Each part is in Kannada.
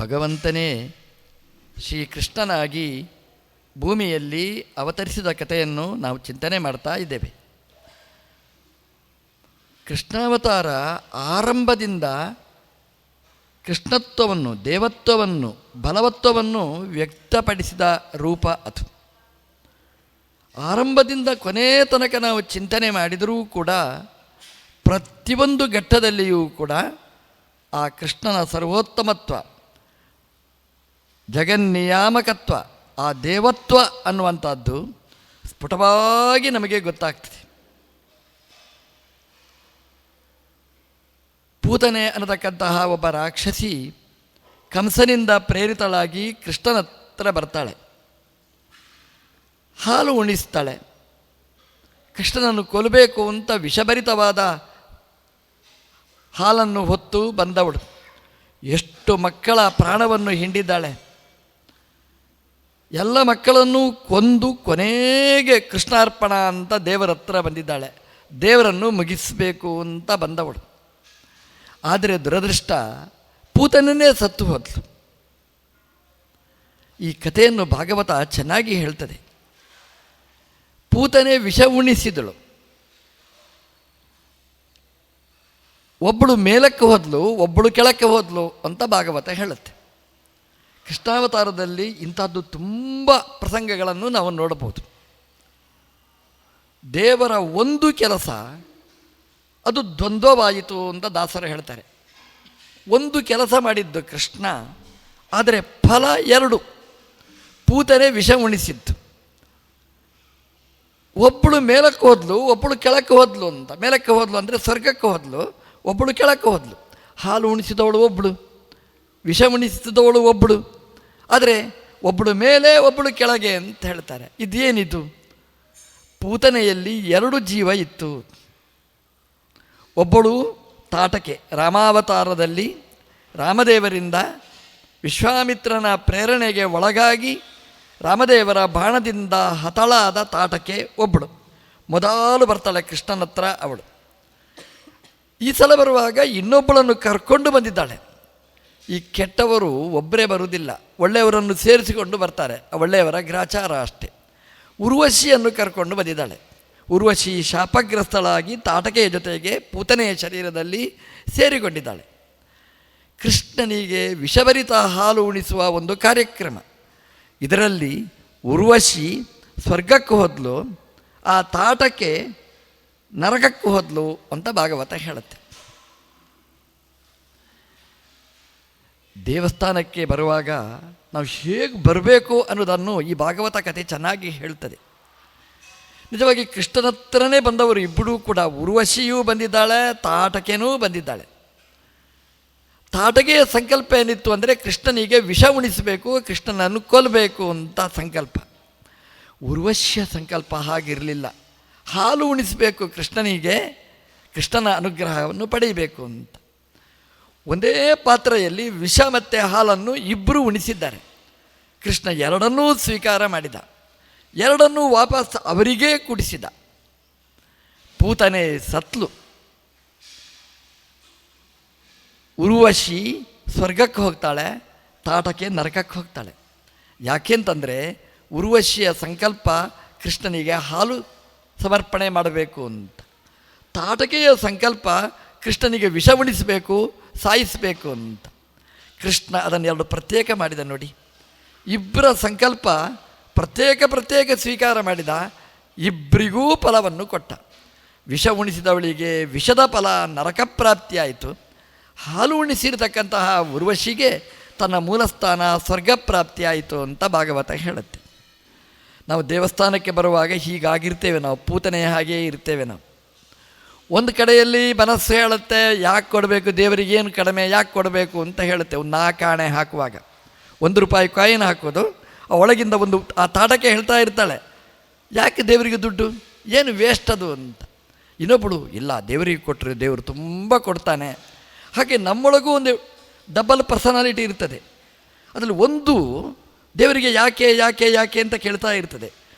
ಭಗವಂತನೇ ಶ್ರೀಕೃಷ್ಣನಾಗಿ ಭೂಮಿಯಲ್ಲಿ ಅವತರಿಸಿದ ಕಥೆಯನ್ನು ನಾವು ಚಿಂತನೆ ಮಾಡ್ತಾ ಇದ್ದೇವೆ. ಕೃಷ್ಣಾವತಾರ ಆರಂಭದಿಂದ ಕೃಷ್ಣತ್ವವನ್ನು, ದೇವತ್ವವನ್ನು, ಬಲವತ್ವವನ್ನು ವ್ಯಕ್ತಪಡಿಸಿದ ರೂಪ ಅದು. ಆರಂಭದಿಂದ ಕೊನೆಯ ತನಕ ನಾವು ಚಿಂತನೆ ಮಾಡಿದರೂ ಕೂಡ ಪ್ರತಿಯೊಂದು ಘಟ್ಟದಲ್ಲಿಯೂ ಕೂಡ ಆ ಕೃಷ್ಣನ ಸರ್ವೋತ್ತಮತ್ವ, ಜಗನ್ನಿಯಾಮಕತ್ವ, ಆ ದೇವತ್ವ ಅನ್ನುವಂಥದ್ದು ಸ್ಫುಟವಾಗಿ ನಮಗೆ ಗೊತ್ತಾಗ್ತದೆ. ಪೂತನೆ ಅನ್ನತಕ್ಕಂತಹ ಒಬ್ಬ ರಾಕ್ಷಸಿ ಕಂಸನಿಂದ ಪ್ರೇರಿತಳಾಗಿ ಕೃಷ್ಣನ ಹತ್ರ ಬರ್ತಾಳೆ, ಹಾಲು ಉಣಿಸ್ತಾಳೆ. ಕೃಷ್ಣನನ್ನು ಕೊಲ್ಲಬೇಕು ಅಂತ ವಿಷಭರಿತವಾದ ಹಾಲನ್ನು ಹೊತ್ತು ಬಂದವಳು. ಎಷ್ಟು ಮಕ್ಕಳ ಪ್ರಾಣವನ್ನು ಹಿಂಡಿದ್ದಾಳೆ. ಎಲ್ಲ ಮಕ್ಕಳನ್ನು ಕೊಂದು ಕೊನೆಗೆ ಕೃಷ್ಣಾರ್ಪಣ ಅಂತ ದೇವರ ಹತ್ರ ಬಂದಿದ್ದಾಳೆ. ದೇವರನ್ನು ಮುಗಿಸಬೇಕು ಅಂತ ಬಂದವಳು. ಆದರೆ ದುರದೃಷ್ಟ, ಪೂತನನ್ನೇ ಸತ್ತು ಹೋದ್ಲು. ಈ ಕಥೆಯನ್ನು ಭಾಗವತ ಚೆನ್ನಾಗಿ ಹೇಳ್ತದೆ. ಪೂತನೆ ವಿಷ ಉಣಿಸಿದಳು. ಒಬ್ಬಳು ಮೇಲಕ್ಕೆ ಹೋದ್ಲು, ಒಬ್ಬಳು ಕೆಳಕ್ಕೆ ಹೋದ್ಲು ಅಂತ ಭಾಗವತ ಹೇಳುತ್ತೆ. ಕೃಷ್ಣಾವತಾರದಲ್ಲಿ ಇಂಥದ್ದು ತುಂಬ ಪ್ರಸಂಗಗಳನ್ನು ನಾವು ನೋಡಬಹುದು. ದೇವರ ಒಂದು ಕೆಲಸ ಅದು ದ್ವಂದ್ವವಾಯಿತು ಅಂತ ದಾಸರು ಹೇಳ್ತಾರೆ. ಒಂದು ಕೆಲಸ ಮಾಡಿದ್ದು ಕೃಷ್ಣ, ಆದರೆ ಫಲ ಎರಡು. ಪೂತನೆ ವಿಷ ಉಣಿಸಿದ್ದು. ಒಬ್ಬಳು ಮೇಲಕ್ಕೆ ಹೋದ್ಲು, ಒಬ್ಬಳು ಕೆಳಕ್ಕೆ ಹೋದ್ಲು ಅಂತ. ಮೇಲಕ್ಕೆ ಹೋದ್ಲು ಅಂದರೆ ಸ್ವರ್ಗಕ್ಕೆ ಹೋದ್ಲು, ಒಬ್ಬಳು ಕೆಳಕ್ಕೆ ಹೋದ್ಲು. ಹಾಲು ಉಣಿಸಿದವಳು ಒಬ್ಬಳು, ವಿಷ ಉಣಿಸಿದವಳು ಒಬ್ಬಳು. ಆದರೆ ಒಬ್ಬಳು ಮೇಲೆ, ಒಬ್ಬಳು ಕೆಳಗೆ ಅಂತ ಹೇಳ್ತಾರೆ. ಇದೇನಿದು? ಪೂತನೆಯಲ್ಲಿ ಎರಡು ಜೀವ ಇತ್ತು. ಒಬ್ಬಳು ತಾಟಕೆ, ರಾಮಾವತಾರದಲ್ಲಿ ರಾಮದೇವರಿಂದ ವಿಶ್ವಾಮಿತ್ರನ ಪ್ರೇರಣೆಗೆ ಒಳಗಾಗಿ ರಾಮದೇವರ ಬಾಣದಿಂದ ಹತಳಾದ ತಾಟಕೆ ಒಬ್ಬಳು. ಮೊದಲು ಬರ್ತಾಳೆ ಕೃಷ್ಣನ ಹತ್ರ ಅವಳು. ಈ ಸಲ ಬರುವಾಗ ಇನ್ನೊಬ್ಬಳನ್ನು ಕರ್ಕೊಂಡು ಬಂದಿದ್ದಾಳೆ. ಈ ಕೆಟ್ಟವರು ಒಬ್ಬರೇ ಬರುವುದಿಲ್ಲ, ಒಳ್ಳೆಯವರನ್ನು ಸೇರಿಸಿಕೊಂಡು ಬರ್ತಾರೆ. ಒಳ್ಳೆಯವರ ಗ್ರಾಚಾರ ಅಷ್ಟೇ. ಉರ್ವಶಿಯನ್ನು ಕರ್ಕೊಂಡು ಬಂದಿದ್ದಾಳೆ. ಉರ್ವಶಿ ಶಾಪಗ್ರಸ್ತಳಾಗಿ ತಾಟಕೆಯ ಜೊತೆಗೆ ಪೂತನೆಯ ಶರೀರದಲ್ಲಿ ಸೇರಿಕೊಂಡಿದ್ದಾಳೆ. ಕೃಷ್ಣನಿಗೆ ವಿಷಭರಿತ ಹಾಲು ಉಣಿಸುವ ಒಂದು ಕಾರ್ಯಕ್ರಮ. ಇದರಲ್ಲಿ ಉರ್ವಶಿ ಸ್ವರ್ಗಕ್ಕೆ ಹೋದ್ಲು, ಆ ತಾಟಕೆ ನರಕಕ್ಕೆ ಹೋದ್ಲು ಅಂತ ಭಾಗವತ ಹೇಳುತ್ತೆ. ದೇವಸ್ಥಾನಕ್ಕೆ ಬರುವಾಗ ನಾವು ಹೇಗೆ ಬರಬೇಕು ಅನ್ನೋದನ್ನು ಈ ಭಾಗವತ ಕಥೆ ಚೆನ್ನಾಗಿ ಹೇಳ್ತದೆ. ನಿಜವಾಗಿ ಕೃಷ್ಣನ ಹತ್ರನೇ ಬಂದವರು ಇಬ್ಬರೂ ಕೂಡ. ಉರ್ವಶಿಯೂ ಬಂದಿದ್ದಾಳೆ, ತಾಟಕೆನೂ ಬಂದಿದ್ದಾಳೆ. ತಾಟಕೆಯ ಸಂಕಲ್ಪ ಏನಿತ್ತು ಅಂದರೆ ಕೃಷ್ಣನಿಗೆ ವಿಷ ಉಣಿಸಬೇಕು, ಕೃಷ್ಣನನ್ನು ಕೊಲ್ಲಬೇಕು ಅಂತ ಸಂಕಲ್ಪ. ಉರ್ವಶಿಯ ಸಂಕಲ್ಪ ಹಾಗಿರಲಿಲ್ಲ. ಹಾಲು ಉಣಿಸಬೇಕು ಕೃಷ್ಣನಿಗೆ, ಕೃಷ್ಣನ ಅನುಗ್ರಹವನ್ನು ಪಡೆಯಬೇಕು ಅಂತ. ಒಂದೇ ಪಾತ್ರೆಯಲ್ಲಿ ವಿಷ ಮತ್ತು ಹಾಲನ್ನು ಇಬ್ಬರು ಉಣಿಸಿದ್ದಾರೆ. ಕೃಷ್ಣ ಎರಡನ್ನೂ ಸ್ವೀಕಾರ ಮಾಡಿದ, ಎರಡನ್ನೂ ವಾಪಸ್ ಅವರಿಗೇ ಕುಡಿಸಿದ. ಪೂತನೆ ಸತ್ಲು. ಉರ್ವಶಿ ಸ್ವರ್ಗಕ್ಕೆ ಹೋಗ್ತಾಳೆ, ತಾಟಕೆ ನರಕಕ್ಕೆ ಹೋಗ್ತಾಳೆ. ಯಾಕೆಂತಂದರೆ ಉರ್ವಶಿಯ ಸಂಕಲ್ಪ ಕೃಷ್ಣನಿಗೆ ಹಾಲು ಸಮರ್ಪಣೆ ಮಾಡಬೇಕು ಅಂತ. ತಾಟಕೆಯ ಸಂಕಲ್ಪ ಕೃಷ್ಣನಿಗೆ ವಿಷ ಉಣಿಸಬೇಕು, ಸಾಯಿಸಬೇಕು ಅಂತ. ಕೃಷ್ಣ ಅದನ್ನೆರಡು ಪ್ರತ್ಯೇಕ ಮಾಡಿದ ನೋಡಿ. ಇಬ್ಬರ ಸಂಕಲ್ಪ ಪ್ರತ್ಯೇಕ ಸ್ವೀಕಾರ ಮಾಡಿದ. ಇಬ್ಬರಿಗೂ ಫಲವನ್ನು ಕೊಟ್ಟ. ವಿಷ ಉಣಿಸಿದವಳಿಗೆ ವಿಷದ ಫಲ ನರಕ ಪ್ರಾಪ್ತಿಯಾಯಿತು. ಹಾಲು ಉಣಿಸಿರತಕ್ಕಂತಹ ಉರ್ವಶಿಗೆ ತನ್ನ ಮೂಲಸ್ಥಾನ ಸ್ವರ್ಗ ಪ್ರಾಪ್ತಿಯಾಯಿತು ಅಂತ ಭಾಗವತ ಹೇಳುತ್ತೆ. ನಾವು ದೇವಸ್ಥಾನಕ್ಕೆ ಬರುವಾಗ ಹೀಗಾಗಿರ್ತೇವೆ, ನಾವು ಪೂತನೆಯ ಹಾಗೆಯೇ ಇರ್ತೇವೆ. ನಾವು ಒಂದು ಕಡೆಯಲ್ಲಿ ಮನಸ್ಸು ಹೇಳುತ್ತೆ, ಯಾಕೆ ಕೊಡಬೇಕು ದೇವರಿಗೇನು ಕಡಿಮೆ, ಯಾಕೆ ಕೊಡಬೇಕು ಅಂತ ಹೇಳುತ್ತೆ. ಒಂದು 4 ಆಣೆ ಹಾಕುವಾಗ ₹1 ಕಾಯಿನ್ ಹಾಕೋದು, ಒಳಗಿಂದ ಆ ತಾಟಕ್ಕೆ ಹೇಳ್ತಾ ಇರ್ತಾಳೆ, ಯಾಕೆ ದೇವರಿಗೆ ದುಡ್ಡು, ಏನು ವೇಸ್ಟ್ ಅದು ಅಂತ. ಇನ್ನೊಬ್ಬಳು, ಇಲ್ಲ ದೇವರಿಗೆ ಕೊಟ್ಟರೆ ದೇವರು ತುಂಬ ಕೊಡ್ತಾನೆ. ಹಾಗೆ ನಮ್ಮೊಳಗೂ ಒಂದು ಡಬಲ್ ಪರ್ಸನಾಲಿಟಿ ಇರ್ತದೆ. ಅದರಲ್ಲಿ ಒಂದು ದೇವರಿಗೆ ಯಾಕೆ ಯಾಕೆ ಯಾಕೆ ಅಂತ ಕೇಳ್ತಾ ಇರ್ತದೆ.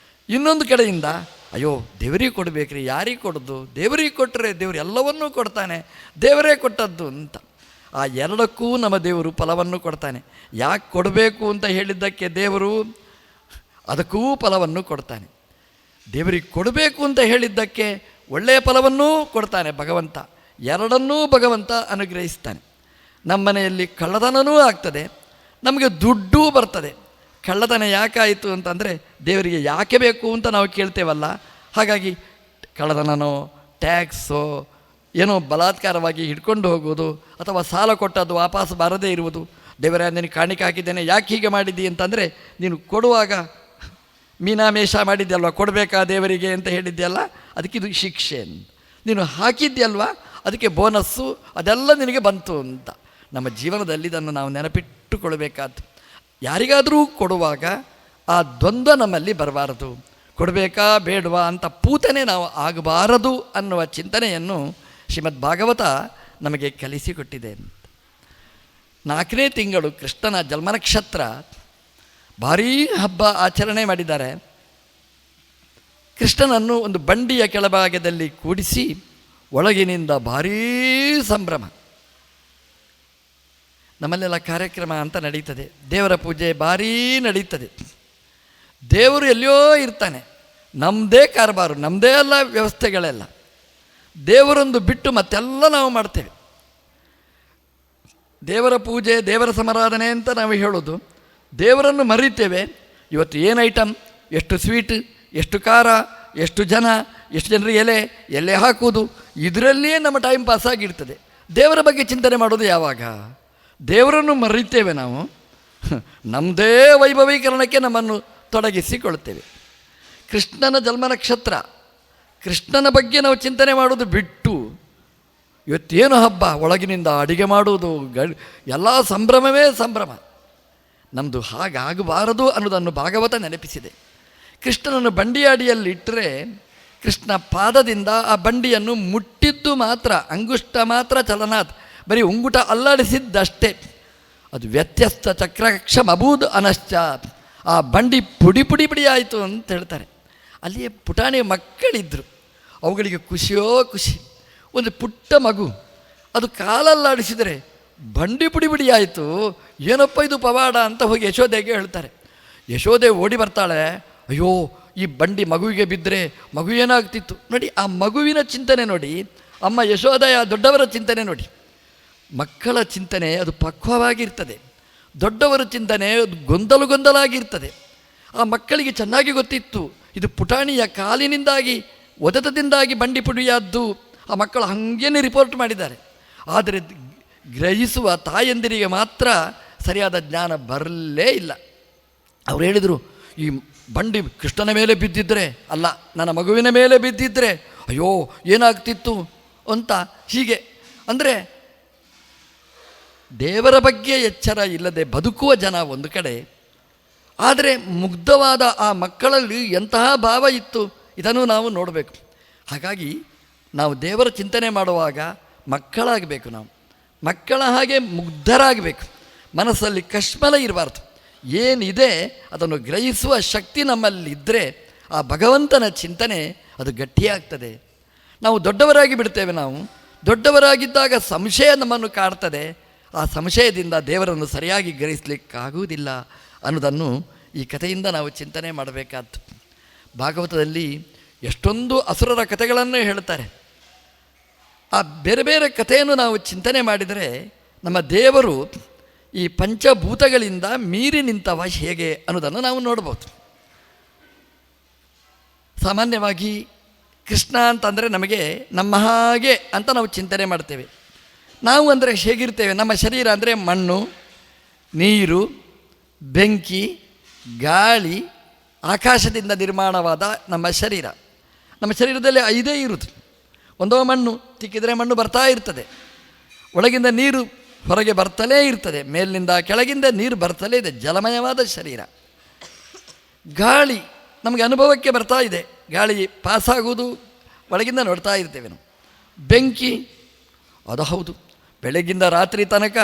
ಇನ್ನೊಂದು ಕಡೆಯಿಂದ ಅಯ್ಯೋ ದೇವರಿಗೆ ಕೊಡಬೇಕ್ರಿ, ಯಾರಿಗೆ ಕೊಡೋದು, ದೇವರಿಗೆ ಕೊಟ್ಟರೆ ದೇವರು ಎಲ್ಲವನ್ನೂ ಕೊಡ್ತಾನೆ, ದೇವರೇ ಕೊಟ್ಟದ್ದು ಅಂತ. ಆ ಎರಡಕ್ಕೂ ನಮ್ಮ ದೇವರು ಫಲವನ್ನು ಕೊಡ್ತಾನೆ. ಯಾಕೆ ಕೊಡಬೇಕು ಅಂತ ಹೇಳಿದ್ದಕ್ಕೆ ದೇವರು ಅದಕ್ಕೂ ಫಲವನ್ನು ಕೊಡ್ತಾನೆ. ದೇವರಿಗೆ ಕೊಡಬೇಕು ಅಂತ ಹೇಳಿದ್ದಕ್ಕೆ ಒಳ್ಳೆಯ ಫಲವನ್ನೂ ಕೊಡ್ತಾನೆ ಭಗವಂತ. ಎರಡನ್ನೂ ಭಗವಂತ ಅನುಗ್ರಹಿಸ್ತಾನೆ. ನಮ್ಮ ಮನೆಯಲ್ಲಿ ಕಳ್ಳತನವೂ ಆಗ್ತದೆ, ನಮಗೆ ದುಡ್ಡೂ ಬರ್ತದೆ. ಕಳ್ಳತನ ಯಾಕಾಯಿತು ಅಂತಂದರೆ ದೇವರಿಗೆ ಯಾಕೆ ಬೇಕು ಅಂತ ನಾವು ಕೇಳ್ತೇವಲ್ಲ. ಹಾಗಾಗಿ ಕಳ್ಳತನನೋ ಟ್ಯಾಕ್ಸೋ ಏನೋ ಬಲಾತ್ಕಾರವಾಗಿ ಹಿಡ್ಕೊಂಡು ಹೋಗುವುದು ಅಥವಾ ಸಾಲ ಕೊಟ್ಟದ್ದು ವಾಪಸ್ ಬರದೇ ಇರುವುದು. ದೇವರೇ ನಿನಗೆ ಕಾಣಿಕೆ ಹಾಕಿದ್ದೇನೆ, ಯಾಕೆ ಹೀಗೆ ಮಾಡಿದ್ದಿ ಅಂತಂದರೆ ನೀನು ಕೊಡುವಾಗ ಮೀನಾಮೇಷ ಮಾಡಿದ್ಯಲ್ವ, ಕೊಡಬೇಕಾ ದೇವರಿಗೆ ಅಂತ ಹೇಳಿದ್ಯಲ್ಲ, ಅದಕ್ಕಿದು ಶಿಕ್ಷೆ. ನೀನು ಹಾಕಿದ್ಯಲ್ವ, ಅದಕ್ಕೆ ಬೋನಸ್ಸು ಅದೆಲ್ಲ ನಿನಗೆ ಬಂತು ಅಂತ. ನಮ್ಮ ಜೀವನದಲ್ಲಿ ಇದನ್ನು ನಾವು ನೆನಪಿಟ್ಟುಕೊಳ್ಬೇಕಾದ್ದು. ಯಾರಿಗಾದರೂ ಕೊಡುವಾಗ ಆ ದ್ವಂದ್ವ ನಮ್ಮಲ್ಲಿ ಬರಬಾರದು. ಕೊಡಬೇಕಾ ಬೇಡವಾ ಅಂತ ಪೂತನೆ ನಾವು ಆಗಬಾರದು ಅನ್ನುವ ಚಿಂತನೆಯನ್ನು ಶ್ರೀಮದ್ ಭಾಗವತ ನಮಗೆ ಕಲಿಸಿಕೊಟ್ಟಿದೆ. 4ನೇ ತಿಂಗಳು ಕೃಷ್ಣನ ಜನ್ಮನಕ್ಷತ್ರ, ಭಾರೀ ಹಬ್ಬ ಆಚರಣೆ ಮಾಡಿದ್ದಾರೆ. ಕೃಷ್ಣನನ್ನು ಒಂದು ಬಂಡಿಯ ಕೆಳಭಾಗದಲ್ಲಿ ಕೂಡಿಸಿ ಒಳಗಿನಿಂದ ಭಾರೀ ಸಂಭ್ರಮ. ನಮ್ಮಲ್ಲೆಲ್ಲ ಕಾರ್ಯಕ್ರಮ ಅಂತ ನಡೀತದೆ, ದೇವರ ಪೂಜೆ ಭಾರೀ ನಡೀತದೆ. ದೇವರು ಎಲ್ಲಿಯೋ ಇರ್ತಾನೆ, ನಮ್ಮದೇ ಕಾರಬಾರು, ನಮ್ಮದೇ ಎಲ್ಲ ವ್ಯವಸ್ಥೆಗಳೆಲ್ಲ. ದೇವರೊಂದು ಬಿಟ್ಟು ಮತ್ತೆಲ್ಲ ನಾವು ಮಾಡ್ತೇವೆ. ದೇವರ ಪೂಜೆ, ದೇವರ ಸಮಾರಾಧನೆ ಅಂತ ನಾವು ಹೇಳೋದು, ದೇವರನ್ನು ಮರೀತೇವೆ. ಇವತ್ತು ಏನು ಐಟಮ್, ಎಷ್ಟು ಸ್ವೀಟ್, ಎಷ್ಟು ಖಾರ, ಎಷ್ಟು ಜನ, ಎಷ್ಟು ಜನರಿಗೆ ಎಲೆ ಹಾಕುವುದು, ಇದರಲ್ಲಿಯೇ ನಮ್ಮ ಟೈಮ್ ಪಾಸ್ ಆಗಿರ್ತದೆ. ದೇವರ ಬಗ್ಗೆ ಚಿಂತನೆ ಮಾಡೋದು ಯಾವಾಗ? ದೇವರನ್ನು ಮರೀತೇವೆ ನಾವು, ನಮ್ಮದೇ ವೈಭವೀಕರಣಕ್ಕೆ ನಮ್ಮನ್ನು ತೊಡಗಿಸಿಕೊಳ್ತೇವೆ. ಕೃಷ್ಣನ ಜನ್ಮ ನಕ್ಷತ್ರ, ಕೃಷ್ಣನ ಬಗ್ಗೆ ನಾವು ಚಿಂತನೆ ಮಾಡೋದು ಬಿಟ್ಟು ಇವತ್ತೇನು ಹಬ್ಬ, ಒಳಗಿನಿಂದ ಅಡಿಗೆ ಮಾಡುವುದು, ಎಲ್ಲ ಸಂಭ್ರಮವೇ ಸಂಭ್ರಮ. ನಮ್ಮದು ಹಾಗಾಗಬಾರದು ಅನ್ನೋದನ್ನು ಭಾಗವತ ನೆನಪಿಸಿದೆ. ಕೃಷ್ಣನನ್ನು ಬಂಡಿಯ ಅಡಿಯಲ್ಲಿ ಇಟ್ಟರೆ ಕೃಷ್ಣ ಪಾದದಿಂದ ಆ ಬಂಡಿಯನ್ನು ಮುಟ್ಟಿದ್ದು ಮಾತ್ರ, ಅಂಗುಷ್ಟ ಮಾತ್ರ ಚಲನಾತ್, ಬರೀ ಉಂಗುಟ ಅಲ್ಲಾಡಿಸಿದ್ದಷ್ಟೇ. ಅದು ವ್ಯತ್ಯಸ್ತ ಚಕ್ರಕ್ಷಮ್ ಅಬೂದ್ ಅನಶ್ಚಾತ್, ಆ ಬಂಡಿ ಪುಡಿ ಪುಡಿ ಪುಡಿ ಆಯಿತು ಅಂತ ಹೇಳ್ತಾರೆ. ಅಲ್ಲಿಯೇ ಪುಟಾಣಿ ಮಕ್ಕಳಿದ್ದರು, ಅವುಗಳಿಗೆ ಖುಷಿಯೋ ಖುಷಿ. ಒಂದು ಪುಟ್ಟ ಮಗು ಅದು ಕಾಲಲ್ಲಾಡಿಸಿದರೆ ಬಂಡಿ ಪುಡಿ ಪುಡಿ ಆಯಿತು, ಏನಪ್ಪ ಇದು ಪವಾಡ ಅಂತ ಹೋಗಿ ಯಶೋದೆಗೆ ಹೇಳ್ತಾರೆ. ಯಶೋದೆ ಓಡಿ ಬರ್ತಾಳೆ, ಅಯ್ಯೋ ಈ ಬಂಡಿ ಮಗುವಿಗೆ ಬಿದ್ದರೆ ಮಗು ಏನಾಗ್ತಿತ್ತು ನೋಡಿ. ಆ ಮಗುವಿನ ಚಿಂತನೆ ನೋಡಿ, ಅಮ್ಮ ಯಶೋದೆಯ ದೊಡ್ಡವರ ಚಿಂತನೆ ನೋಡಿ. ಮಕ್ಕಳ ಚಿಂತನೆ ಅದು ಪಕ್ವವಾಗಿರ್ತದೆ, ದೊಡ್ಡವರ ಚಿಂತನೆ ಅದು ಗೊಂದಲಾಗಿರ್ತದೆ. ಆ ಮಕ್ಕಳಿಗೆ ಚೆನ್ನಾಗಿ ಗೊತ್ತಿತ್ತು, ಇದು ಪುಟಾಣಿಯ ಕಾಲಿನಿಂದಾಗಿ ಒದತದಿಂದಾಗಿ ಬಂಡಿ ಪುಡಿಯಾದ್ದು. ಆ ಮಕ್ಕಳು ಹಾಗೇನೆ ರಿಪೋರ್ಟ್ ಮಾಡಿದ್ದಾರೆ. ಆದರೆ ಗ್ರಹಿಸುವ ತಾಯಂದಿರಿಗೆ ಮಾತ್ರ ಸರಿಯಾದ ಜ್ಞಾನ ಬರಲೇ ಇಲ್ಲ. ಅವ್ರು ಹೇಳಿದರು, ಈ ಬಂಡಿ ಕೃಷ್ಣನ ಮೇಲೆ ಬಿದ್ದಿದ್ದರೆ ಅಲ್ಲ, ನನ್ನ ಮಗುವಿನ ಮೇಲೆ ಬಿದ್ದಿದ್ದರೆ ಅಯ್ಯೋ ಏನಾಗ್ತಿತ್ತು ಅಂತ. ಹೀಗೆ ಅಂದರೆ ದೇವರ ಬಗ್ಗೆ ಎಚ್ಚರ ಇಲ್ಲದೆ ಬದುಕುವ ಜನ ಒಂದು ಕಡೆ, ಆದರೆ ಮುಗ್ಧವಾದ ಆ ಮಕ್ಕಳಲ್ಲಿ ಎಂತಹ ಭಾವ ಇತ್ತು ಇದನ್ನು ನಾವು ನೋಡಬೇಕು. ಹಾಗಾಗಿ ನಾವು ದೇವರ ಚಿಂತನೆ ಮಾಡುವಾಗ ಮಕ್ಕಳಾಗಬೇಕು. ನಾವು ಮಕ್ಕಳ ಹಾಗೆ ಮುಗ್ಧರಾಗಬೇಕು. ಮನಸ್ಸಲ್ಲಿ ಕಶ್ಮಲ ಇರಬಾರ್ದು. ಏನಿದೆ ಅದನ್ನು ಗ್ರಹಿಸುವ ಶಕ್ತಿ ನಮ್ಮಲ್ಲಿದ್ದರೆ ಆ ಭಗವಂತನ ಚಿಂತನೆ ಅದು ಗಟ್ಟಿಯಾಗ್ತದೆ. ನಾವು ದೊಡ್ಡವರಾಗಿ ಬಿಡ್ತೇವೆ. ನಾವು ದೊಡ್ಡವರಾಗಿದ್ದಾಗ ಸಂಶಯ ನಮ್ಮನ್ನು ಕಾಡ್ತದೆ. ಆ ಸಂಶಯದಿಂದ ದೇವರನ್ನು ಸರಿಯಾಗಿ ಗ್ರಹಿಸಲಿಕ್ಕಾಗುವುದಿಲ್ಲ ಅನ್ನೋದನ್ನು ಈ ಕಥೆಯಿಂದ ನಾವು ಚಿಂತನೆ ಮಾಡಬೇಕಾದ್ದು. ಭಾಗವತದಲ್ಲಿ ಎಷ್ಟೊಂದು ಅಸುರರ ಕಥೆಗಳನ್ನು ಹೇಳ್ತಾರೆ. ಆ ಬೇರೆ ಬೇರೆ ಕಥೆಯನ್ನು ನಾವು ಚಿಂತನೆ ಮಾಡಿದರೆ ನಮ್ಮ ದೇವರು ಈ ಪಂಚಭೂತಗಳಿಂದ ಮೀರಿ ನಿಂತವ ಹೇಗೆ ಅನ್ನೋದನ್ನು ನಾವು ನೋಡ್ಬೋದು. ಸಾಮಾನ್ಯವಾಗಿ ಕೃಷ್ಣ ಅಂತಂದರೆ ನಮಗೆ ನಮ್ಮ ಹಾಗೆ ಅಂತ ನಾವು ಚಿಂತನೆ ಮಾಡ್ತೇವೆ. ನಾವು ಅಂದರೆ ಹೇಗಿರ್ತೇವೆ? ನಮ್ಮ ಶರೀರ ಅಂದರೆ ಮಣ್ಣು, ನೀರು, ಬೆಂಕಿ, ಗಾಳಿ, ಆಕಾಶದಿಂದ ನಿರ್ಮಾಣವಾದ ನಮ್ಮ ಶರೀರ. ನಮ್ಮ ಶರೀರದಲ್ಲಿ 5 ಇರುವುದು. ಒಂದೋ ಮಣ್ಣು ತಿಕ್ಕಿದರೆ ಮಣ್ಣು ಬರ್ತಾ ಇರ್ತದೆ, ಒಳಗಿಂದ ನೀರು ಹೊರಗೆ ಬರ್ತಲೇ ಇರ್ತದೆ, ಮೇಲಿನಿಂದ ಕೆಳಗಿಂದ ನೀರು ಬರ್ತಲೇ ಇದೆ, ಜಲಮಯವಾದ ಶರೀರ. ಗಾಳಿ ನಮಗೆ ಅನುಭವಕ್ಕೆ ಬರ್ತಾ ಇದೆ, ಗಾಳಿ ಪಾಸಾಗುವುದು ಒಳಗಿಂದ ನೋಡ್ತಾ ಇರ್ತೇವೆ ನಾವು. ಬೆಂಕಿ ಅದು ಹೌದು, ಬೆಳಗಿಂದ ರಾತ್ರಿ ತನಕ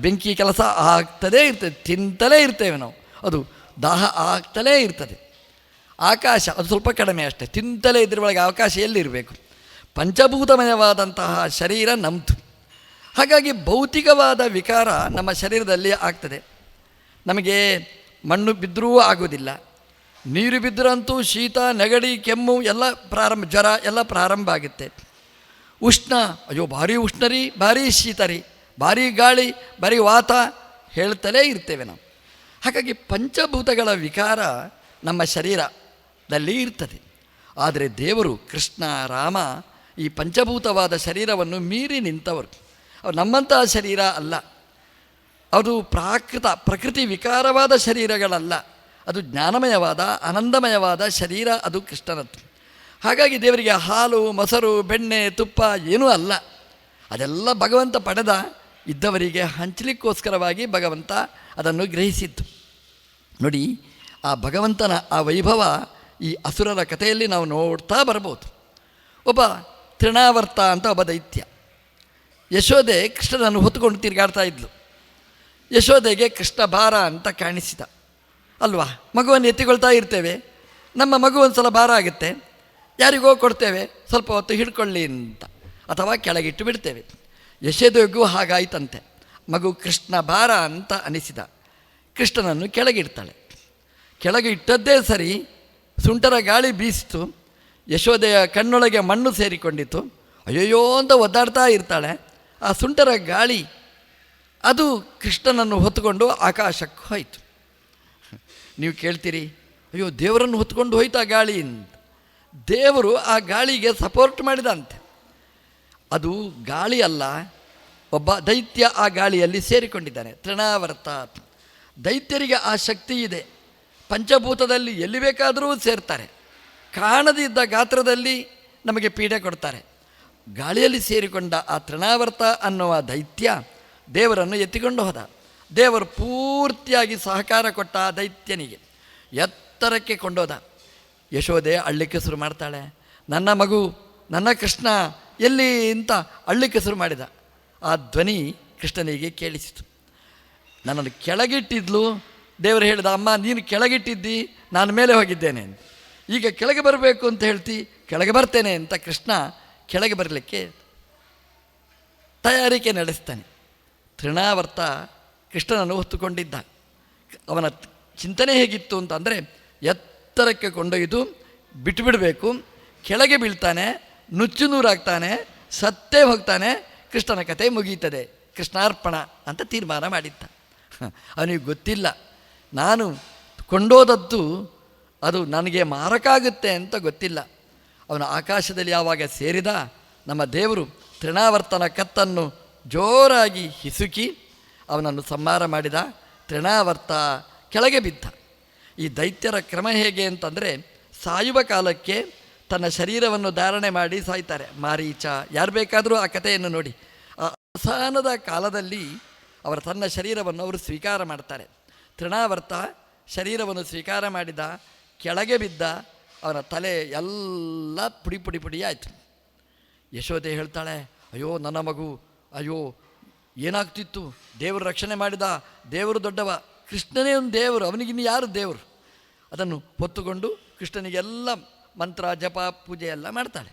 ಬೆಂಕಿ ಕೆಲಸ ಆಗ್ತಲೇ ಇರ್ತದೆ, ತಿಂತಲೇ ಇರ್ತೇವೆ ನಾವು, ಅದು ದಾಹ ಆಗ್ತಲೇ ಇರ್ತದೆ. ಆಕಾಶ ಅದು ಸ್ವಲ್ಪ ಕಡಿಮೆ ಅಷ್ಟೇ, ತಿಂತಲೇ ಇದ್ರ ಒಳಗೆ ಆಕಾಶ ಎಲ್ಲಿರಬೇಕು? ಪಂಚಭೂತಮಯವಾದಂತಹ ಶರೀರ ನಮ್ಮದು. ಹಾಗಾಗಿ ಭೌತಿಕವಾದ ವಿಕಾರ ನಮ್ಮ ಶರೀರದಲ್ಲಿ ಆಗ್ತದೆ. ನಮಗೆ ಮಣ್ಣು ಬಿದ್ದರೂ ಆಗೋದಿಲ್ಲ, ನೀರು ಬಿದ್ದರಂತೂ ಶೀತ, ನೆಗಡಿ, ಕೆಮ್ಮು ಎಲ್ಲ ಜ್ವರ ಎಲ್ಲ ಪ್ರಾರಂಭ ಆಗುತ್ತೆ. ಉಷ್ಣ, ಅಯ್ಯೋ ಭಾರಿ ಉಷ್ಣ ರೀ, ಭಾರಿ ಶೀತ ರೀ, ಭಾರಿ ಗಾಳಿ, ಭಾರಿ ವಾತ ಹೇಳ್ತಲೇ ಇರ್ತೇವೆ ನಾವು. ಹಾಗಾಗಿ ಪಂಚಭೂತಗಳ ವಿಕಾರ ನಮ್ಮ ಶರೀರದಲ್ಲಿ ಇರ್ತದೆ. ಆದರೆ ದೇವರು ಕೃಷ್ಣ ರಾಮ ಈ ಪಂಚಭೂತವಾದ ಶರೀರವನ್ನು ಮೀರಿ ನಿಂತವರು. ಅವ್ರು ನಮ್ಮಂತಹ ಶರೀರ ಅಲ್ಲ, ಅದು ಪ್ರಕೃತಿ ವಿಕಾರವಾದ ಶರೀರಗಳಲ್ಲ, ಅದು ಜ್ಞಾನಮಯವಾದ ಆನಂದಮಯವಾದ ಶರೀರ, ಅದು ಕೃಷ್ಣನದ್ದು. ಹಾಗಾಗಿ ದೇವರಿಗೆ ಹಾಲು, ಮೊಸರು, ಬೆಣ್ಣೆ, ತುಪ್ಪ ಏನೂ ಅಲ್ಲ, ಅದೆಲ್ಲ ಭಗವಂತ ಪಡೆದ ಇದ್ದವರಿಗೆ ಹಂಚಲಿಕ್ಕೋಸ್ಕರವಾಗಿ ಭಗವಂತ ಅದನ್ನು ಗ್ರಹಿಸಿದ್ದು. ನೋಡಿ, ಆ ಭಗವಂತನ ಆ ವೈಭವ ಈ ಅಸುರರ ಕಥೆಯಲ್ಲಿ ನಾವು ನೋಡ್ತಾ ಬರ್ಬೋದು. ಒಬ್ಬ ತೃಣಾವರ್ತ ಅಂತ ಒಬ್ಬ ದೈತ್ಯ. ಯಶೋದೆ ಕೃಷ್ಣನನ್ನು ಹೊತ್ತುಕೊಂಡು ತಿರುಗಾಡ್ತಾ ಇದ್ಲು. ಯಶೋದೆಗೆ ಕೃಷ್ಣ ಭಾರ ಅಂತ ಕಾಣಿಸಿದ ಅಲ್ವಾ. ಮಗುವನ್ನು ಎತ್ತಿಕೊಳ್ತಾ ಇರ್ತೇವೆ, ನಮ್ಮ ಮಗು ಒಂದು ಸಲ ಭಾರ ಆಗುತ್ತೆ, ಯಾರಿಗೋ ಕೊಡ್ತೇವೆ ಸ್ವಲ್ಪ ಹೊತ್ತು ಹಿಡ್ಕೊಳ್ಳಿ ಅಂತ, ಅಥವಾ ಕೆಳಗಿಟ್ಟು ಬಿಡ್ತೇವೆ. ಯಶೋದೆಗೂ ಹಾಗಾಯ್ತಂತೆ. ಮಗು ಕೃಷ್ಣ ಭಾರ ಅಂತ ಅನಿಸಿದ, ಕೃಷ್ಣನನ್ನು ಕೆಳಗಿಡ್ತಾಳೆ. ಕೆಳಗೆ ಇಟ್ಟದ್ದೇ ಸರಿ, ಸುಂಟರ ಗಾಳಿ ಬೀಸಿತು, ಯಶೋದೆಯ ಕಣ್ಣೊಳಗೆ ಮಣ್ಣು ಸೇರಿಕೊಂಡಿತು. ಅಯ್ಯಯ್ಯೋ ಅಂತ ಒದ್ದಾಡ್ತಾ ಇರ್ತಾಳೆ. ಆ ಸುಂಟರ ಗಾಳಿ ಅದು ಕೃಷ್ಣನನ್ನು ಹೊತ್ತುಕೊಂಡು ಆಕಾಶಕ್ಕೆ ಹೋಯಿತು. ನೀವು ಕೇಳ್ತೀರಿ, ಅಯ್ಯೋ ದೇವರನ್ನು ಹೊತ್ಕೊಂಡು ಹೋಯ್ತು ಆ ಗಾಳಿ ಅಂತ. ದೇವರು ಆ ಗಾಳಿಗೆ ಸಪೋರ್ಟ್ ಮಾಡಿದಂತೆ. ಅದು ಗಾಳಿ ಅಲ್ಲ, ಒಬ್ಬ ದೈತ್ಯ ಆ ಗಾಳಿಯಲ್ಲಿ ಸೇರಿಕೊಂಡಿದ್ದಾನೆ, ತೃಣಾವರ್ತ. ದೈತ್ಯರಿಗೆ ಆ ಶಕ್ತಿ ಇದೆ, ಪಂಚಭೂತದಲ್ಲಿ ಎಲ್ಲಿ ಬೇಕಾದರೂ ಸೇರ್ತಾರೆ, ಕಾಣದಿದ್ದ ಗಾತ್ರದಲ್ಲಿ ನಮಗೆ ಪೀಡೆ ಕೊಡ್ತಾರೆ. ಗಾಳಿಯಲ್ಲಿ ಸೇರಿಕೊಂಡ ಆ ತೃಣಾವರ್ತ ಅನ್ನುವ ದೈತ್ಯ ದೇವರನ್ನು ಎತ್ತಿಕೊಂಡು ಹೋದ. ದೇವರು ಪೂರ್ತಿಯಾಗಿ ಸಹಕಾರ ಕೊಟ್ಟ ಆ ದೈತ್ಯನಿಗೆ, ಎತ್ತರಕ್ಕೆ ಕೊಂಡೋದ. ಯಶೋದೆ ಅಳ್ಳಿಕ್ಕೆ ಶುರು ಮಾಡ್ತಾಳೆ, ನನ್ನ ಮಗು, ನನ್ನ ಕೃಷ್ಣ ಎಲ್ಲಿ ಅಂತ ಅಳ್ಳಿಕ್ಕೆ ಶುರು ಮಾಡಿದ. ಆ ಧ್ವನಿ ಕೃಷ್ಣನಿಗೆ ಕೇಳಿಸಿತು. ನನ್ನನ್ನು ಕೆಳಗಿಟ್ಟಿದ್ಲು. ದೇವರು ಹೇಳಿದ, ಅಮ್ಮ ನೀನು ಕೆಳಗಿಟ್ಟಿದ್ದಿ, ನಾನು ಮೇಲೆ ಹೋಗಿದ್ದೇನೆ ಅಂತ. ಈಗ ಕೆಳಗೆ ಬರಬೇಕು ಅಂತ ಹೇಳ್ತಿ, ಕೆಳಗೆ ಬರ್ತೇನೆ ಅಂತ ಕೃಷ್ಣ ಕೆಳಗೆ ಬರಲಿಕ್ಕೆ ತಯಾರಿಕೆ ನಡೆಸ್ತಾನೆ. ತೃಣಾವರ್ತ ಕೃಷ್ಣನನ್ನು ಹೊತ್ತುಕೊಂಡಿದ್ದ. ಅವನ ಚಿಂತನೆ ಹೇಗಿತ್ತು ಅಂತಂದರೆ, ಎತ್ತರಕ್ಕೆ ಕೊಂಡೊಯ್ದು ಬಿಟ್ಟುಬಿಡಬೇಕು, ಕೆಳಗೆ ಬೀಳ್ತಾನೆ, ನುಚ್ಚು ನೂರಾಗ್ತಾನೆ, ಸತ್ತೇ ಹೋಗ್ತಾನೆ, ಕೃಷ್ಣನ ಕತೆ ಮುಗೀತದೆ, ಕೃಷ್ಣಾರ್ಪಣ ಅಂತ ತೀರ್ಮಾನ ಮಾಡಿದ್ದ. ಅವನಿಗೆ ಗೊತ್ತಿಲ್ಲ, ನಾನು ಕೊಂಡೋದದ್ದು ಅದು ನನಗೆ ಮಾರಕ ಆಗುತ್ತೆ ಅಂತ ಗೊತ್ತಿಲ್ಲ. ಅವನ ಆಕಾಶದಲ್ಲಿ ಯಾವಾಗ ಸೇರಿದ, ನಮ್ಮ ದೇವರು ತೃಣಾವರ್ತನ ಕತ್ತನ್ನು ಜೋರಾಗಿ ಹಿಸುಕಿ ಅವನನ್ನು ಸಂಹಾರ ಮಾಡಿದ. ತೃಣಾವರ್ತ ಕೆಳಗೆ ಬಿದ್ದ. ಈ ದೈತ್ಯರ ಕ್ರಮ ಹೇಗೆ ಅಂತಂದರೆ, ಸಾಯುವ ಕಾಲಕ್ಕೆ ತನ್ನ ಶರೀರವನ್ನು ಧಾರಣೆ ಮಾಡಿ ಸಾಯ್ತಾರೆ. ಮಾರೀಚ, ಯಾರು ಬೇಕಾದರೂ ಆ ಕಥೆಯನ್ನು ನೋಡಿ. ಆ ಅವಸಾನದ ಕಾಲದಲ್ಲಿ ಅವರ ತನ್ನ ಶರೀರವನ್ನು ಅವರು ಸ್ವೀಕಾರ ಮಾಡ್ತಾರೆ. ತೃಣಾವರ್ತ ಶರೀರವನ್ನು ಸ್ವೀಕಾರ ಮಾಡಿದ, ಕೆಳಗೆ ಬಿದ್ದ, ಅವನ ತಲೆ ಎಲ್ಲ ಪುಡಿ ಪುಡಿ ಪುಡಿ ಆಯಿತು. ಯಶೋದೆ ಹೇಳ್ತಾಳೆ, ಅಯ್ಯೋ ನನ್ನ ಮಗು, ಅಯ್ಯೋ ಏನಾಗ್ತಿತ್ತು, ದೇವರು ರಕ್ಷಣೆ ಮಾಡಿದ, ದೇವರು ದೊಡ್ಡವ, ಕೃಷ್ಣನೇ ಒಂದು ದೇವರು, ಅವನಿಗಿನ್ನು ಯಾರು ದೇವರು. ಅದನ್ನು ಹೊತ್ತುಕೊಂಡು ಕೃಷ್ಣನಿಗೆಲ್ಲ ಮಂತ್ರ ಜಪ ಪೂಜೆ ಎಲ್ಲ ಮಾಡ್ತಾಳೆ.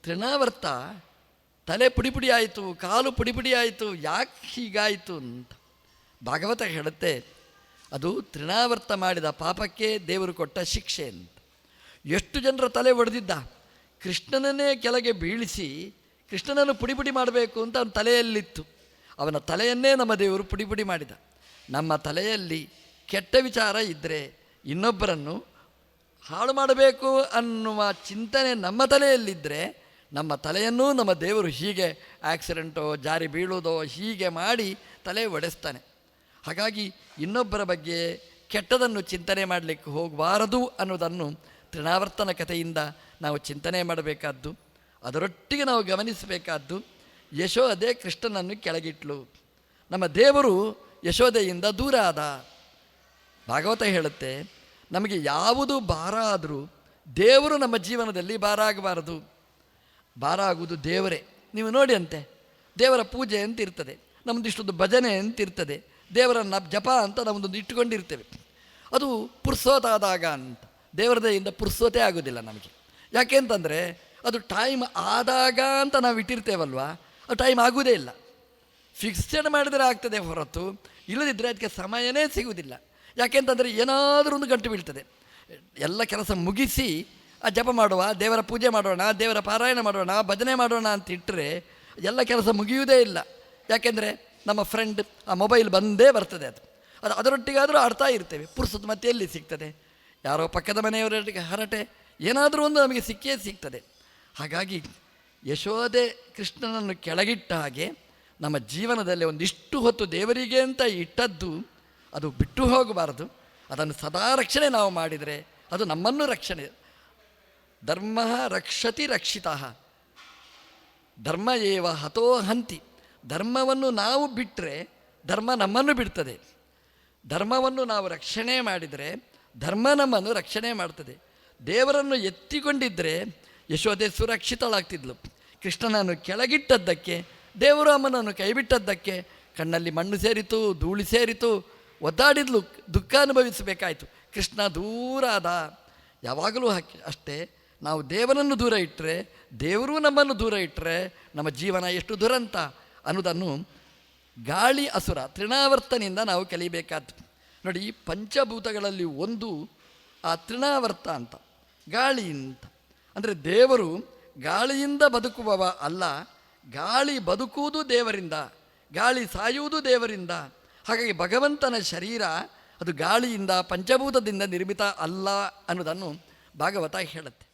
ತೃಣಾವರ್ತ ತಲೆ ಪುಡಿ ಪುಡಿ ಆಯಿತು, ಕಾಲು ಪುಡಿ ಪುಡಿ ಆಯಿತು, ಯಾಕೆ ಹೀಗಾಯಿತು ಅಂತ ಭಾಗವತ ಹೇಳುತ್ತೆ. ಅದು ತೃಣಾವರ್ತ ಮಾಡಿದ ಪಾಪಕ್ಕೆ ದೇವರು ಕೊಟ್ಟ ಶಿಕ್ಷೆ ಅಂತ. ಎಷ್ಟು ಜನರ ತಲೆ ಒಡೆದಿದ್ದ, ಕೃಷ್ಣನನ್ನೇ ಕೆಳಗೆ ಬೀಳಿಸಿ ಕೃಷ್ಣನನ್ನು ಪುಡಿ ಪುಡಿ ಮಾಡಬೇಕು ಅಂತ ಅವನ ತಲೆಯಲ್ಲಿತ್ತು. ಅವನ ತಲೆಯನ್ನೇ ನಮ್ಮ ದೇವರು ಪುಡಿ ಪುಡಿ ಮಾಡಿದ. ನಮ್ಮ ತಲೆಯಲ್ಲಿ ಕೆಟ್ಟ ವಿಚಾರ ಇದ್ದರೆ, ಇನ್ನೊಬ್ಬರನ್ನು ಹಾಳು ಮಾಡಬೇಕು ಅನ್ನುವ ಚಿಂತನೆ ನಮ್ಮ ತಲೆಯಲ್ಲಿದ್ದರೆ, ನಮ್ಮ ತಲೆಯನ್ನೂ ನಮ್ಮ ದೇವರು ಹೀಗೆ ಆಕ್ಸಿಡೆಂಟೋ ಜಾರಿ ಬೀಳೋದೋ ಹೀಗೆ ಮಾಡಿ ತಲೆ ಒಡೆಸ್ತಾನೆ. ಹಾಗಾಗಿ ಇನ್ನೊಬ್ಬರ ಬಗ್ಗೆ ಕೆಟ್ಟದನ್ನು ಚಿಂತನೆ ಮಾಡಲಿಕ್ಕೆ ಹೋಗಬಾರದು ಅನ್ನೋದನ್ನು ತೃಣಾವರ್ತನ ಕಥೆಯಿಂದ ನಾವು ಚಿಂತನೆ ಮಾಡಬೇಕಾದ್ದು. ಅದರೊಟ್ಟಿಗೆ ನಾವು ಗಮನಿಸಬೇಕಾದ್ದು, ಯಶೋದೆ ಕೃಷ್ಣನನ್ನು ಕೆಳಗಿಟ್ಲು, ನಮ್ಮ ದೇವರು ಯಶೋದೆಯಿಂದ ದೂರ ಆದ. ಭಾಗವತ ಹೇಳುತ್ತೆ, ನಮಗೆ ಯಾವುದು ಭಾರ ಆದರೂ ದೇವರು ನಮ್ಮ ಜೀವನದಲ್ಲಿ ಭಾರ ಆಗಬಾರದು. ಭಾರ ಆಗುವುದು ದೇವರೇ. ನೀವು ನೋಡಿ ಅಂತೆ, ದೇವರ ಪೂಜೆ ಅಂತ ಇರ್ತದೆ, ನಮ್ಮದಿಷ್ಟೊಂದು ಭಜನೆ ಅಂತ ಇರ್ತದೆ, ದೇವರನ್ನು ಜಪ ಅಂತ ನಮ್ಮದೊಂದು ಇಟ್ಟುಕೊಂಡಿರ್ತೇವೆ. ಅದು ಪುರ್ಸೋತಾದಾಗ ಅಂತ, ದೇವರ ದಯೆಯಿಂದ ಪುರ್ಸೋತೆ ಆಗೋದಿಲ್ಲ ನಮಗೆ. ಯಾಕೆ ಅಂತಂದರೆ ಅದು ಟೈಮ್ ಆದಾಗ ಅಂತ ನಾವು ಇಟ್ಟಿರ್ತೇವಲ್ವ, ಅದು ಟೈಮ್ ಆಗುವುದೇ ಇಲ್ಲ. ಫಿಕ್ಸೆಡ್ ಮಾಡಿದರೆ ಆಗ್ತದೆ ಹೊರತು ಇಲ್ಲದಿದ್ದರೆ ಅದಕ್ಕೆ ಸಮಯನೇ ಸಿಗುವುದಿಲ್ಲ. ಯಾಕೆಂತಂದರೆ ಏನಾದರೂ ಒಂದು ಗಂಟು ಬೀಳ್ತದೆ. ಎಲ್ಲ ಕೆಲಸ ಮುಗಿಸಿ ಆ ಜಪ ಮಾಡುವ, ದೇವರ ಪೂಜೆ ಮಾಡೋಣ, ದೇವರ ಪಾರಾಯಣ ಮಾಡೋಣ, ಭಜನೆ ಮಾಡೋಣ ಅಂತ ಇಟ್ಟರೆ ಎಲ್ಲ ಕೆಲಸ ಮುಗಿಯುವುದೇ ಇಲ್ಲ. ಯಾಕೆಂದರೆ ನಮ್ಮ ಫ್ರೆಂಡ್ ಆ ಮೊಬೈಲ್ ಬಂದೇ ಬರ್ತದೆ. ಅದು ಅದರೊಟ್ಟಿಗಾದರೂ ಆಡ್ತಾ ಇರ್ತೇವೆ. ಪುರ್ಸೊತ್ತು ಮತ್ತೆ ಎಲ್ಲಿ ಸಿಗ್ತದೆ? ಯಾರೋ ಪಕ್ಕದ ಮನೆಯವರೊಟ್ಟಿಗೆ ಹರಟೆ, ಏನಾದರೂ ಒಂದು ನಮಗೆ ಸಿಕ್ಕೇ ಸಿಗ್ತದೆ. ಹಾಗಾಗಿ ಯಶೋದೆ ಕೃಷ್ಣನನ್ನು ಕೆಳಗಿಟ್ಟ ಹಾಗೆ ನಮ್ಮ ಜೀವನದಲ್ಲಿ ಒಂದಿಷ್ಟು ಹೊತ್ತು ದೇವರಿಗೆ ಅಂತ ಇಟ್ಟದ್ದು ಅದು ಬಿಟ್ಟು ಹೋಗಬಾರದು. ಅದನ್ನು ಸದಾ ರಕ್ಷಣೆ ನಾವು ಮಾಡಿದರೆ ಅದು ನಮ್ಮನ್ನು ರಕ್ಷಣೆ. ಧರ್ಮ ರಕ್ಷತಿ ರಕ್ಷಿತಃ, ಧರ್ಮ ಏವ ಹತೋ ಹಂತಿ. ಧರ್ಮವನ್ನು ನಾವು ಬಿಟ್ಟರೆ ಧರ್ಮ ನಮ್ಮನ್ನು ಬಿಡ್ತದೆ. ಧರ್ಮವನ್ನು ನಾವು ರಕ್ಷಣೆ ಮಾಡಿದರೆ ಧರ್ಮ ನಮ್ಮನ್ನು ರಕ್ಷಣೆ ಮಾಡ್ತದೆ. ದೇವರನ್ನು ಎತ್ತಿಕೊಂಡಿದ್ದರೆ ಯಶೋದೆ ಸುರಕ್ಷಿತಳಾಗ್ತಿದ್ಲು. ಕೃಷ್ಣನನ್ನು ಕೆಳಗಿಟ್ಟದ್ದಕ್ಕೆ, ದೇವರು ಅಮ್ಮನನ್ನು ಕೈಬಿಟ್ಟದ್ದಕ್ಕೆ ಕಣ್ಣಲ್ಲಿ ಮಣ್ಣು ಸೇರಿತು, ಧೂಳಿ ಸೇರಿತು, ಒದ್ದಾಡಿದ್ಲು, ದುಃಖ ಅನುಭವಿಸಬೇಕಾಯಿತು. ಕೃಷ್ಣ ದೂರ ಆದ. ಯಾವಾಗಲೂ ಅಷ್ಟೇ, ನಾವು ದೇವರನ್ನು ದೂರ ಇಟ್ಟರೆ, ದೇವರು ನಮ್ಮನ್ನು ದೂರ ಇಟ್ಟರೆ ನಮ್ಮ ಜೀವನ ಎಷ್ಟು ದುರಂತ ಅನ್ನೋದನ್ನು ಗಾಳಿ ಅಸುರ ತೃಣಾವರ್ತನಿಂದ ನಾವು ಕಲಿಬೇಕಾದ್ದು. ನೋಡಿ, ಪಂಚಭೂತಗಳಲ್ಲಿ ಒಂದು ಆ ತೃಣಾವರ್ತ ಅಂತ, ಗಾಳಿ ಅಂತ. ಅಂದರೆ ದೇವರು ಗಾಳಿಯಿಂದ ಬದುಕುವವ ಅಲ್ಲ, ಗಾಳಿ ಬದುಕುವುದು ದೇವರಿಂದ, ಗಾಳಿ ಸಾಯುವುದು ದೇವರಿಂದ. ಹಾಗಾಗಿ ಭಗವಂತನ ಶರೀರ ಅದು ಗಾಳಿಯಿಂದ, ಪಂಚಭೂತದಿಂದ ನಿರ್ಮಿತ ಅಲ್ಲ ಅನ್ನೋದನ್ನು ಭಾಗವತ ಹೇಳುತ್ತೆ.